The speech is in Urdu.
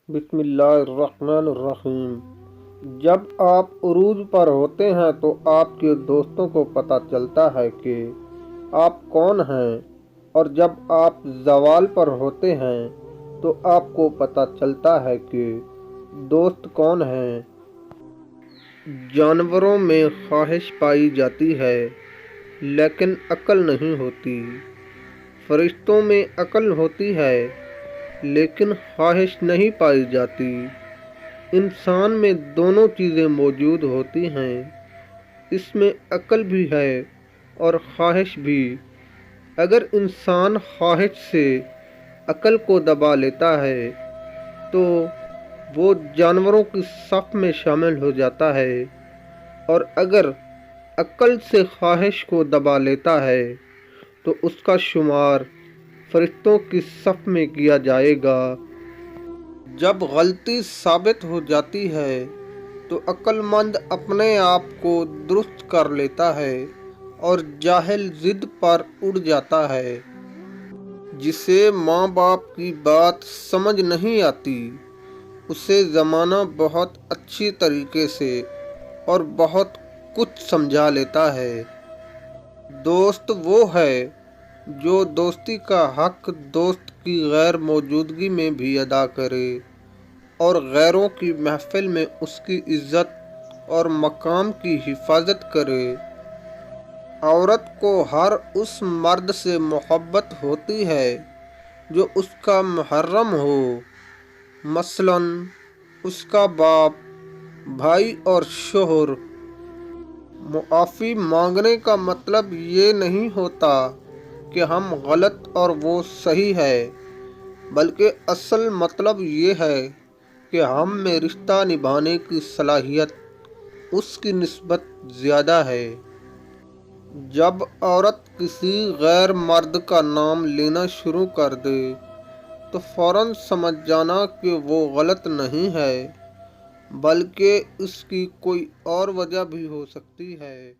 بسم اللہ الرحمن الرحیم۔ جب آپ عروج پر ہوتے ہیں تو آپ کے دوستوں کو پتہ چلتا ہے کہ آپ کون ہیں، اور جب آپ زوال پر ہوتے ہیں تو آپ کو پتہ چلتا ہے کہ دوست کون ہیں۔ جانوروں میں خواہش پائی جاتی ہے لیکن عقل نہیں ہوتی۔ فرشتوں میں عقل ہوتی ہے لیکن خواہش نہیں پائی جاتی۔ انسان میں دونوں چیزیں موجود ہوتی ہیں، اس میں عقل بھی ہے اور خواہش بھی۔ اگر انسان خواہش سے عقل کو دبا لیتا ہے تو وہ جانوروں کی صف میں شامل ہو جاتا ہے، اور اگر عقل سے خواہش کو دبا لیتا ہے تو اس کا شمار فرشتوں کی صف میں کیا جائے گا۔ جب غلطی ثابت ہو جاتی ہے تو عقل مند اپنے آپ کو درست کر لیتا ہے اور جاہل ضد پر اڑ جاتا ہے۔ جسے ماں باپ کی بات سمجھ نہیں آتی اسے زمانہ بہت اچھی طریقے سے اور بہت کچھ سمجھا لیتا ہے۔ دوست وہ ہے جو دوستی کا حق دوست کی غیر موجودگی میں بھی ادا کرے اور غیروں کی محفل میں اس کی عزت اور مقام کی حفاظت کرے۔ عورت کو ہر اس مرد سے محبت ہوتی ہے جو اس کا محرم ہو، مثلاً اس کا باپ، بھائی اور شوہر۔ معافی مانگنے کا مطلب یہ نہیں ہوتا کہ ہم غلط اور وہ صحیح ہے، بلکہ اصل مطلب یہ ہے کہ ہم میں رشتہ نبھانے کی صلاحیت اس کی نسبت زیادہ ہے۔ جب عورت کسی غیر مرد کا نام لینا شروع کر دے تو فوراً سمجھ جانا کہ وہ غلط نہیں ہے، بلکہ اس کی کوئی اور وجہ بھی ہو سکتی ہے۔